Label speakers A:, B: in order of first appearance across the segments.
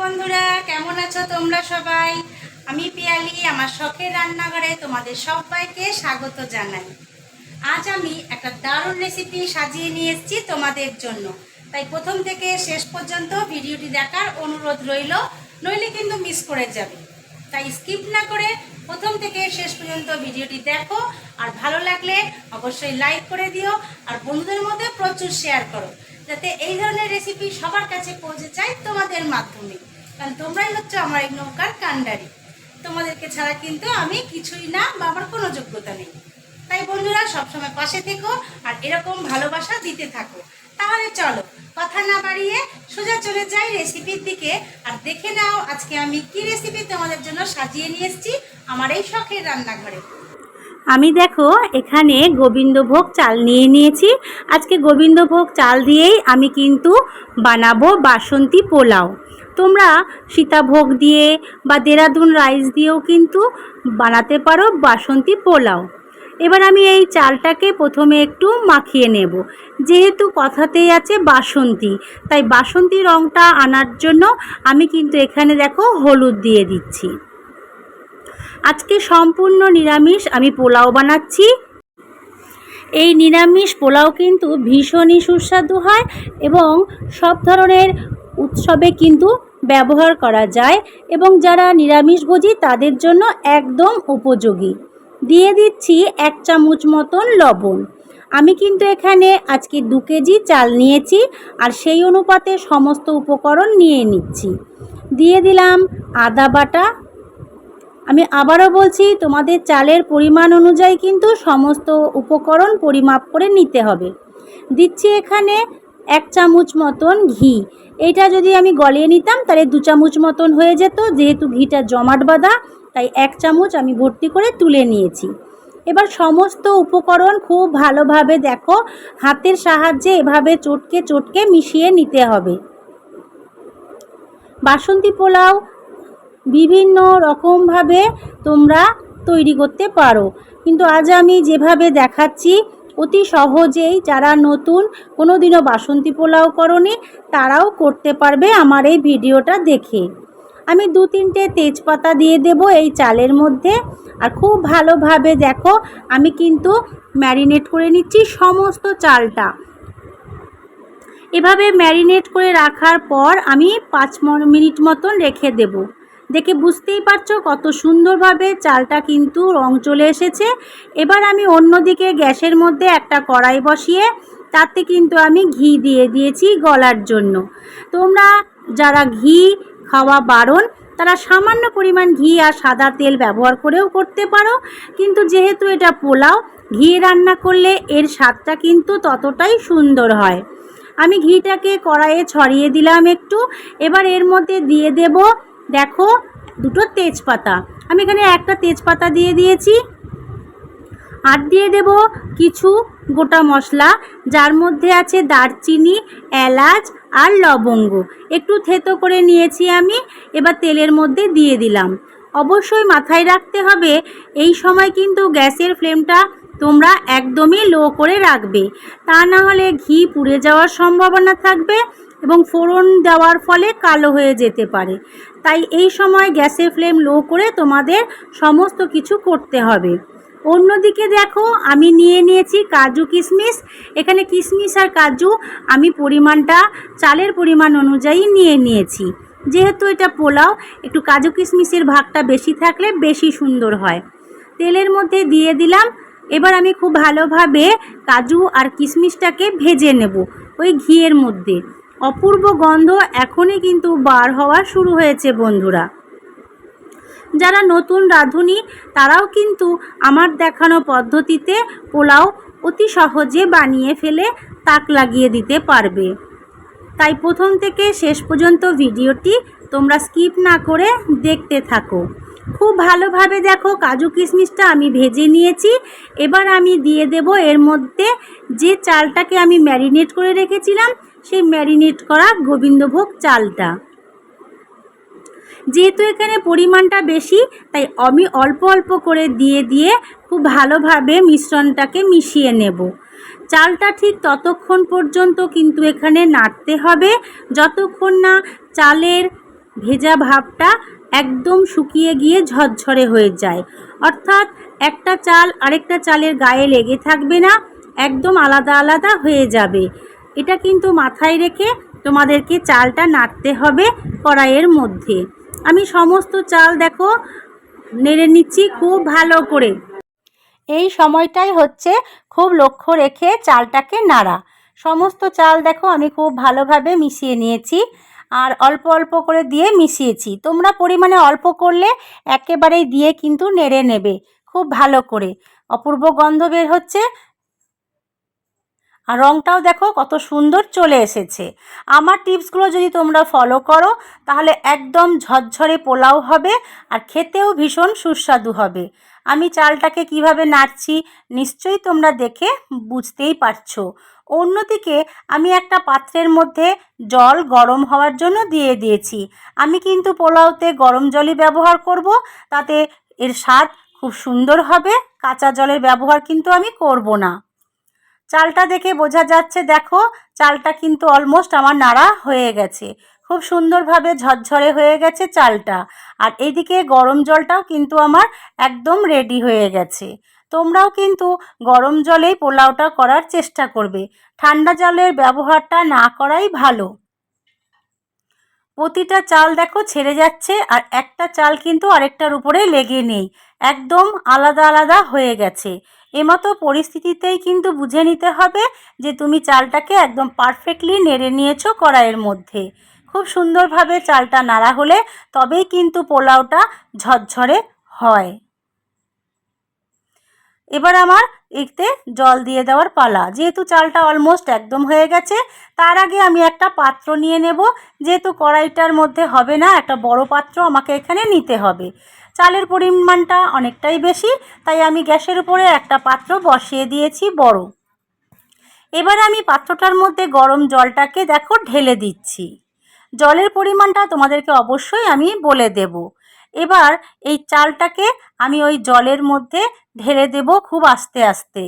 A: বন্ধুরা, কেমন আছো তোমরা সবাই? আমি পিয়ালি, আমার শখের রান্নাঘরে তোমাদের সবাইকে স্বাগত জানাই। আজ আমি একটা দারুণ রেসিপি সাজিয়ে নিয়ে এসেছি তোমাদের জন্য, তাই প্রথম থেকে শেষ পর্যন্ত ভিডিওটি দেখার অনুরোধ রইল, নইলে কিন্তু মিস করে যাবে। তাই স্কিপ না করে প্রথম থেকে শেষ পর্যন্ত ভিডিওটি দেখো, আর ভালো লাগলে অবশ্যই লাইক করে দিও, আর বন্ধুদের মধ্যে প্রচুর শেয়ার করো, যাতে এই ধরনের রেসিপি সবার কাছে পৌঁছে যায় তোমাদের মাধ্যমে। কারণ তোমরাই হচ্ছে আমার এই নৌকার কান্ডারি, তোমাদেরকে ছাড়া কিন্তু আমি কিছুই না, বা আমার কোনো যোগ্যতা নেই। তাই বন্ধুরা, সবসময় পাশে থেকো আর এরকম ভালোবাসা দিতে থাকো। তাহলে চলো কথা না বাড়িয়ে সোজা চলে যাই রেসিপির দিকে, আর দেখে নাও আজকে আমি কি রেসিপি তোমাদের জন্য সাজিয়ে নিয়ে এসেছি আমার এই শখের রান্নাঘরে।
B: আমি দেখো এখানে গোবিন্দভোগ চাল নিয়ে নিয়েছি। আজকে গোবিন্দভোগ চাল দিয়েই আমি কিন্তু বানাবো বাসন্তী পোলাও। তোমরা সীতাভোগ দিয়ে বা দেরাদুন রাইস দিয়েও কিন্তু বানাতে পারো বাসন্তী পোলাও। এবার আমি এই চালটাকে প্রথমে একটু মাখিয়ে নেব, যেহেতু কথাতেই আছে বাসন্তী, তাই বাসন্তী রঙটা আনার জন্য আমি কিন্তু এখানে দেখো হলুদ দিয়ে দিচ্ছি। আজকে সম্পূর্ণ নিরামিষ আমি পোলাও বানাচ্ছি। এই নিরামিষ পোলাও কিন্তু ভীষণই সুস্বাদু হয় এবং সব ধরনের উৎসবে কিন্তু ব্যবহার করা যায়, এবং যারা নিরামিষভোজী তাদের জন্য একদম উপযোগী। দিয়ে দিচ্ছি 1 চামচ মতন লবণ। আমি কিন্তু এখানে আজকে 2 কেজি চাল নিয়েছি, আর সেই অনুপাতে সমস্ত উপকরণ নিয়ে নিচ্ছি। দিয়ে দিলাম আদা বাটা। আমি আবারও বলছি, তোমাদের চালের পরিমাণ অনুযায়ী কিন্তু সমস্ত উপকরণ পরিমাপ করে নিতে হবে। দিচ্ছি এখানে 1 চামচ মতন ঘি। এইটা যদি আমি গলিয়ে নিতাম তাহলে 2 চামচ মতন হয়ে যেত, যেহেতু ঘিটা জমাট বাঁধা, তাই 1 চামচ আমি ভর্তি করে তুলে নিয়েছি। এবার সমস্ত উপকরণ খুব ভালোভাবে দেখো হাতের সাহায্যে এভাবে চটকে চটকে মিশিয়ে নিতে হবে। বাসন্তী পোলাও বিভিন্ন রকমভাবে তোমরা তৈরি করতে পারো, কিন্তু আজ আমি যেভাবে দেখাচ্ছি অতি সহজেই যারা নতুন, কোনো দিনও বাসন্তী পোলাও করনি, তারাও করতে পারবে আমার এই ভিডিওটা দেখে। আমি 2-3টে তেজপাতা দিয়ে দেব এই চালের মধ্যে, আর খুব ভালোভাবে দেখো আমি কিন্তু ম্যারিনেট করে নিচ্ছি সমস্ত চালটা। এভাবে ম্যারিনেট করে রাখার পর আমি 5 মিনিট মতন রেখে দেব। দেখে বুঝতেই পারছো কত সুন্দরভাবে চালটা কিন্তু রং চলে এসেছে। এবার আমি অন্যদিকে গ্যাসের মধ্যে একটা কড়াই বসিয়ে তাতে কিন্তু আমি ঘি দিয়ে দিয়েছি গলার জন্য। তোমরা যারা ঘি খাওয়া বারণ, তারা সামান্য পরিমাণ ঘি আর সাদা তেল ব্যবহার করেও করতে পারো, কিন্তু যেহেতু এটা পোলাও, ঘি রান্না করলে এর স্বাদটা কিন্তু ততটাই সুন্দর হয়। আমি ঘিটাকে কড়াইয়ে ছড়িয়ে দিলাম একটু। এবার এর মধ্যে দিয়ে দেব দেখো 2টো তেজপাতা। আমি এখানে একটা তেজপাতা দিয়ে দিয়েছি, আর দিয়ে দেব কিছু গোটা মশলা, যার মধ্যে আছে দারচিনি, এলাচ আর লবঙ্গ। একটু থেতো করে নিয়েছি আমি। এবার তেলের মধ্যে দিয়ে দিলাম। অবশ্যই মাথায় রাখতে হবে এই সময় কিন্তু গ্যাসের ফ্লেমটা তোমরা একদমই লো করে রাখবে, তা না হলে ঘি পুড়ে যাওয়ার সম্ভাবনা থাকবে এবং ফোড়ন দেওয়ার ফলে কালো হয়ে যেতে পারে। তাই এই সময় গ্যাসের ফ্লেম লো করে তোমাদের সমস্ত কিছু করতে হবে। অন্যদিকে দেখো আমি নিয়ে নিয়েছি কাজু কিশমিশ। এখানে কিশমিশ আর কাজু আমি পরিমাণটা চালের পরিমাণ অনুযায়ী নিয়ে নিয়েছি। যেহেতু এটা পোলাও, একটু কাজু কিশমিশের ভাগটা বেশি থাকলে বেশি সুন্দর হয়। তেলের মধ্যে দিয়ে দিলাম। এবার আমি খুব ভালোভাবে কাজু আর কিশমিশটাকে ভেজে নেব ওই ঘিয়ের মধ্যে। অপূর্ব গন্ধ এখনই কিন্তু বার হওয়া শুরু হয়েছে বন্ধুরা। যারা নতুন রাঁধুনি তারাও কিন্তু আমার দেখানো পদ্ধতিতে পোলাও অতি সহজে বানিয়ে ফেলে তাক লাগিয়ে দিতে পারবে। তাই প্রথম থেকে শেষ পর্যন্ত ভিডিওটি তোমরা স্কিপ না করে দেখতে থাকো। খুব ভালোভাবে দেখো কাজু কিশমিশটা আমি ভেজে নিয়েছি। এবার আমি দিয়ে দেব এর মধ্যে যে চালটাকে আমি ম্যারিনেট করে রেখেছিলাম, সেই ম্যারিনেট করা গোবিন্দভোগ চালটা। যেহেতু এখানে পরিমাণটা বেশি, তাই আমি অল্প অল্প করে দিয়ে খুব ভালোভাবে মিশ্রণটাকে মিশিয়ে নেব। চালটা ঠিক ততক্ষণ পর্যন্ত কিন্তু এখানে নাড়তে হবে যতক্ষণ না চালের ভেজা ভাবটা একদম শুকিয়ে গিয়ে ঝরঝরে হয়ে যায়। অর্থাৎ একটা চাল আরেকটা চালের গায়ে লেগে থাকবে না, একদম আলাদা আলাদা হয়ে যাবে। এটা কিন্তু মাথায় রেখে তোমাদেরকে চালটা নাড়তে হবে কড়াইয়ের মধ্যে। আমি সমস্ত চাল দেখো নেড়ে নিচ্ছি খুব ভালো করে। এই সময়টাই হচ্ছে খুব লক্ষ্য রেখে চালটাকে নাড়া। সমস্ত চাল দেখো আমি খুব ভালোভাবে মিশিয়ে নিয়েছি, আর অল্প অল্প করে দিয়ে মিশিয়েছি। তোমরা পরিমাণে অল্প করলে একেবারেই দিয়ে কিন্তু নেড়ে নেবে খুব ভালো করে। অপূর্ব গন্ধ বের হচ্ছে, আর রঙটাও দেখো কত সুন্দর চলে এসেছে। আমার টিপসগুলো যদি তোমরা ফলো করো তাহলে একদম ঝরঝরে পোলাও হবে, আর খেতেও ভীষণ সুস্বাদু হবে। আমি চালটাকে কিভাবে নাড়ছি নিশ্চয়ই তোমরা দেখে বুঝতেই পারছো। অন্যদিকে আমি একটা পাত্রের মধ্যে জল গরম হওয়ার জন্য দিয়ে দিয়েছি। আমি কিন্তু পোলাওতে গরম জলই ব্যবহার করব, তাতে এর স্বাদ খুব সুন্দর হবে। কাঁচা জলের ব্যবহার কিন্তু আমি করব না। চালটা দেখে বোঝা যাচ্ছে, দেখো চালটা কিন্তু অলমোস্ট আমার নাড়া হয়ে গেছে, খুব সুন্দরভাবে ঝরঝরে হয়ে গেছে চালটা। আর এইদিকে গরম জলটাও কিন্তু আমার একদম রেডি হয়ে গেছে। তোমরাও কিন্তু গরম জলেই পোলাওটা করার চেষ্টা করবে, ঠান্ডা জলের ব্যবহারটা না করাই ভালো। প্রতিটা চাল দেখো ছেড়ে যাচ্ছে, আর একটা চাল কিন্তু আরেকটার উপরে লেগে নেই, একদম আলাদা আলাদা হয়ে গেছে। এমতো পরিস্থিতিতেই কিন্তু বুঝে নিতে হবে যে তুমি চালটাকে একদম পারফেক্টলি নেড়ে নিয়েছো কড়াইয়ের মধ্যে। খুব সুন্দরভাবে চালটা নাড়া হলে তবেই কিন্তু পোলাওটা ঝরঝরে হয়। এবার আমার এতে জল দিয়ে দেওয়ার পালা। যেহেতু চালটা অলমোস্ট একদম হয়ে গেছে, তার আগে আমি একটা পাত্র নিয়ে নেব। যেহেতু কড়াইটার মধ্যে হবে না, একটা বড় পাত্র আমাকে এখানে নিতে হবে। চালের পরিমাণটা অনেকটাই বেশি, তাই আমি গ্যাসের উপরে একটা পাত্র বসিয়ে দিয়েছি বড়। এবার আমি পাত্রটার মধ্যে গরম জলটাকে দেখো ঢেলে দিচ্ছি। জলের পরিমাণটা তোমাদেরকে অবশ্যই আমি বলে দেব। এবার এই চালটাকে আমি ওই জলের মধ্যে ঢেলে দেব খুব আস্তে আস্তে।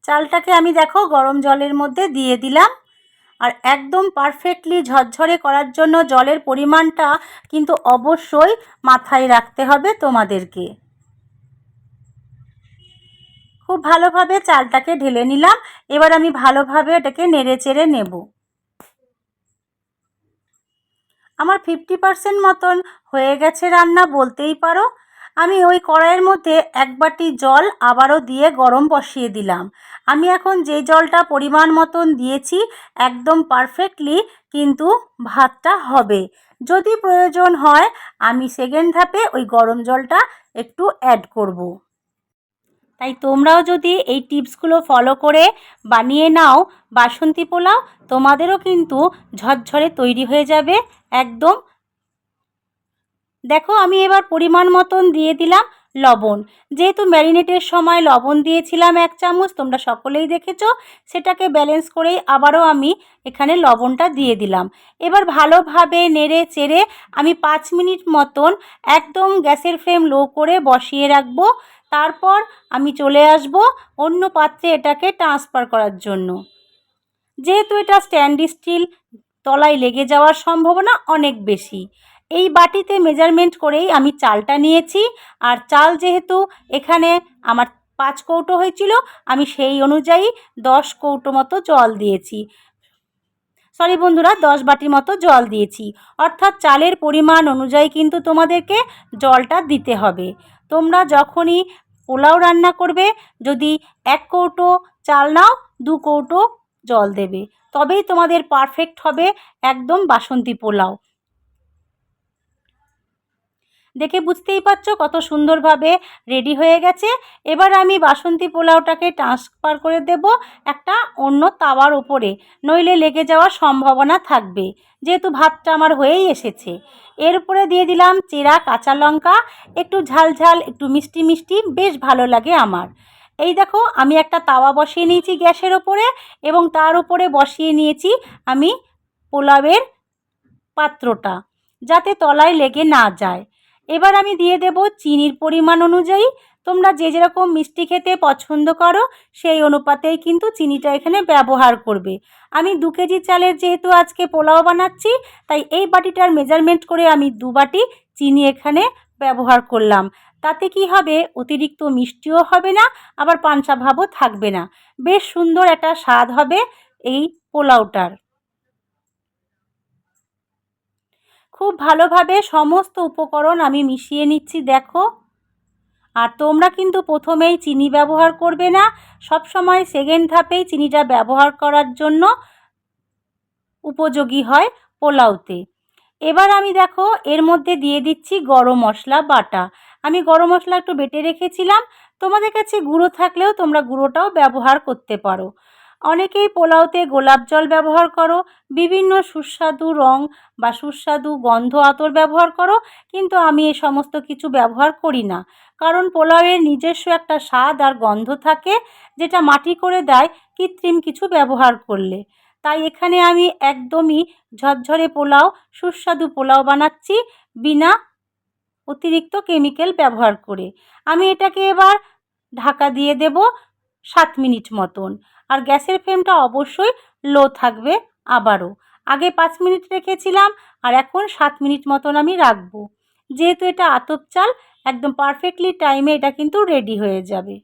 B: চালটাকে আমি দেখো গরম জলের মধ্যে দিয়ে দিলাম। আর একদম পারফেক্টলি ঝরঝরে করার জন্য জলের পরিমাণটা কিন্তু অবশ্যই মাথায় রাখতে হবে তোমাদেরকে। খুব ভালোভাবে চালটাকে ঢেলে নিলাম। এবার আমি ভালোভাবে এটাকে নেড়ে চেড়ে নেব। আমার 50% মতন হয়ে গেছে রান্না বলতেই পারো। আমি ওই কড়াইয়ের মধ্যে এক বাটি জল আবারও দিয়ে গরম বসিয়ে দিলাম। আমি এখন যে জলটা পরিমাণ মতন দিয়েছি একদম পারফেক্টলি কিন্তু ভাতটা হবে। যদি প্রয়োজন হয় আমি সেকেন্ড ধাপে ওই গরম জলটা একটু অ্যাড করব। তাই তোমরাও যদি এই টিপসগুলো ফলো করে বানিয়ে নাও বাসন্তী পোলাও, তোমাদেরও কিন্তু ঝরঝরে তৈরি হয়ে যাবে একদম। দেখো আমি এবার পরিমাণ মতন দিয়ে দিলাম লবণ। যেহেতু ম্যারিনেটের সময় লবণ দিয়েছিলাম 1 চামচ, তোমরা সকলেই দেখেছো, সেটাকে ব্যালেন্স করেই আবারও আমি এখানে লবণটা দিয়ে দিলাম। এবার ভালোভাবে নেড়ে চেড়ে আমি 5 মিনিট মতন একদম গ্যাসের ফ্লেম লো করে বসিয়ে রাখবো। তারপর আমি চলে আসব অন্য পাত্রে এটাকে ট্রান্সফার করার জন্য। যেহেতু এটা স্ট্যান্ড স্টিল, তলায় লেগে যাওয়ার সম্ভাবনা অনেক বেশি। এই বাটিতে মেজারমেন্ট করেই আমি চালটা নিয়েছি, আর চাল যেহেতু এখানে আমার 5 কৌটো হয়েছিল, আমি সেই অনুযায়ী 10 কৌটো মতো জল দিয়েছি। সরি বন্ধুরা, 10 বাটি মতো জল দিয়েছি। অর্থাৎ চালের পরিমাণ অনুযায়ী কিন্তু তোমাদেরকে জলটা দিতে হবে। তোমরা যখনই পোলাও রান্না করবে যদি 1 কৌটো চাল নাও 2 কৌটো জল দেবে, তবেই তোমাদের পারফেক্ট হবে একদম বাসন্তী পোলাও। দেখে বুঝতেই পারছো কত সুন্দরভাবে রেডি হয়ে গেছে। এবার আমি বাসন্তী পোলাওটাকে ট্রান্সফার করে দেব একটা অন্য তাওয়ার উপরে, নইলে লেগে যাওয়ার সম্ভাবনা থাকবে। যেহেতু ভাতটা আমার হয়েই এসেছে, এর উপরে দিয়ে দিলাম চেরা কাঁচা লঙ্কা। একটু ঝাল ঝাল একটু মিষ্টি মিষ্টি বেশ ভালো লাগে আমার। এই দেখো আমি একটা তাওয়া বসিয়ে নিয়েছি গ্যাসের ওপরে, এবং তার উপরে বসিয়ে নিয়েছি আমি পোলাওয়ের পাত্রটা, যাতে তলায় লেগে না যায়। এবার আমি দিয়ে দেব চিনির পরিমাণ অনুযায়ী। তোমরা যে যেরকম মিষ্টি খেতে পছন্দ করো সেই অনুপাতেই কিন্তু চিনিটা এখানে ব্যবহার করবে। আমি 2 কেজি চালের যেহেতু আজকে পোলাও বানাচ্ছি, তাই এই বাটিটার মেজারমেন্ট করে আমি 2 বাটি চিনি এখানে ব্যবহার করলাম। তাতে কি হবে, অতিরিক্ত মিষ্টিও হবে না, আবার পানসা ভাবও থাকবে না। বেশ সুন্দর একটা স্বাদ হবে এই পোলাওটার। খুব ভালোভাবে সমস্ত উপকরণ আমি মিশিয়ে নিচ্ছি, দেখো। আর তোমরা কিন্তু প্রথমেই চিনি ব্যবহার করবে না, সব সময় সেকেন্ড ধাপেই চিনিটা ব্যবহার করার জন্য উপযোগী হয় পোলাওতে। এবার আমি দেখো এর মধ্যে দিয়ে দিচ্ছি গরম মশলা বাটা। আমি গরম মশলা একটু বেটে রেখেছিলাম, তোমাদের কাছে গুঁড়ো থাকলেও তোমরা গুঁড়োটাও ব্যবহার করতে পারো। অনেকেই পোলাওতে গোলাপ জল ব্যবহার করো, বিভিন্ন সুস্বাদু রং বা সুস্বাদু গন্ধ আতর ব্যবহার করো, কিন্তু আমি এ সমস্ত কিছু ব্যবহার করি না। কারণ পোলাওয়ের নিজস্ব একটা স্বাদ আর গন্ধ থাকে, যেটা মাটি করে দেয় কৃত্রিম কিছু ব্যবহার করলে। তাই এখানে আমি একদমই ঝরঝরে পোলাও, সুস্বাদু পোলাও বানাচ্ছি বিনা অতিরিক্ত কেমিক্যাল ব্যবহার করে। আমি এটাকে এবার ঢাকা দিয়ে দেব 7 মিনিট মতন। আর গ্যাসের ফ্লেমটা অবশ্যই লো থাকবে। আবারও আগে 5 মিনিট রেখেছিলাম, আর এখন 7 মিনিট মতন আমি রাখবো। যেহেতু এটা আতপ চাল, একদম পারফেক্টলি টাইমে এটা কিন্তু রেডি হয়ে যাবে।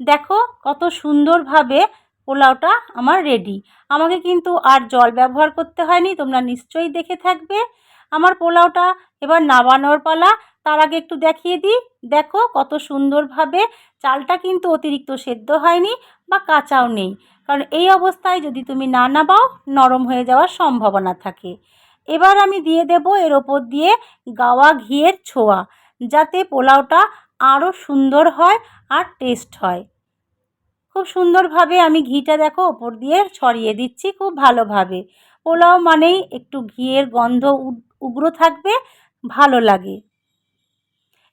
B: দেখো কত সুন্দরভাবে পোলাওটা আমার রেডি। আমাকে কিন্তু আর জল ব্যবহার করতে হয়নি, তোমরা নিশ্চয়ই দেখে থাকবে। আমার পোলাওটা এবার নামানোর পালা। তার আগে একটু দেখিয়ে দিই, দেখো কত সুন্দরভাবে চালটা কিন্তু অতিরিক্ত সেদ্ধ হয়নি বা কাঁচাও নেই, কারণ এই অবস্থায় যদি তুমি না নামাও নরম হয়ে যাওয়ার সম্ভাবনা থাকে। এবার আমি দিয়ে দেব এর ওপর দিয়ে গাওয়া ঘিয়ের ছোঁয়া, যাতে পোলাওটা আরও সুন্দর হয় আর টেস্ট হয়। খুব সুন্দরভাবে আমি ঘিটা দেখো ওপর দিয়ে ছড়িয়ে দিচ্ছি খুব ভালোভাবে। পোলাও মানেই একটু ঘিয়ের গন্ধ উগ্র থাকবে, ভালো লাগে।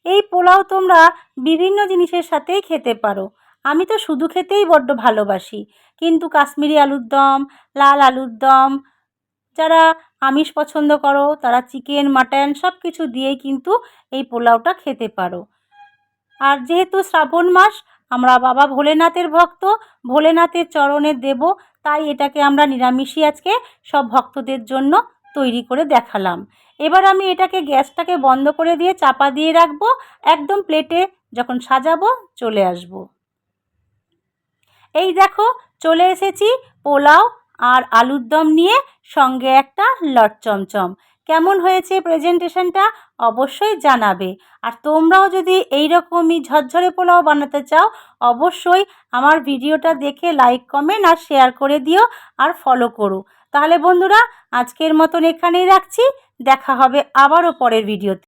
B: এই পোলাও তোমরা বিভিন্ন জিনিসের সাথেই খেতে পারো। আমি তো শুধু খেতেই বড্ড ভালোবাসি, কিন্তু কাশ্মীরি আলুর দম, লাল আলুর দম, যারা আমিষ পছন্দ করো তারা চিকেন, মাটন সব কিছু দিয়েই কিন্তু এই পোলাওটা খেতে পারো। আর যেহেতু শ্রাবণ মাস, আমরা বাবা ভোলেনাথের ভক্ত, ভোলেনাথের চরণে দেব, তাই এটাকে আমরা নিরামিষই আজকে সব ভক্তদের জন্য তৈরি করে দেখালাম। এবার আমি এটাকে গ্যাসটাকে বন্ধ করে দিয়ে চাপা দিয়ে রাখবো, একদম প্লেটে যখন সাজাবো চলে আসব। এই দেখো চলে এসেছি পোলাও আর আলুর দম নিয়ে, সঙ্গে একটা লট চমচম। কেমন হয়েছে প্রেজেন্টেশনটা অবশ্যই জানাবে। আর তোমরাও যদি এই রকমই ঝরঝরে পোলাও বানাতে চাও, অবশ্যই আমার ভিডিওটা দেখে লাইক, কমেন্ট আর শেয়ার করে দিও, আর ফলো করো। তাহলে বন্ধুরা আজকের মতন এখানেই রাখছি, দেখা হবে আবারও পরের ভিডিওতে।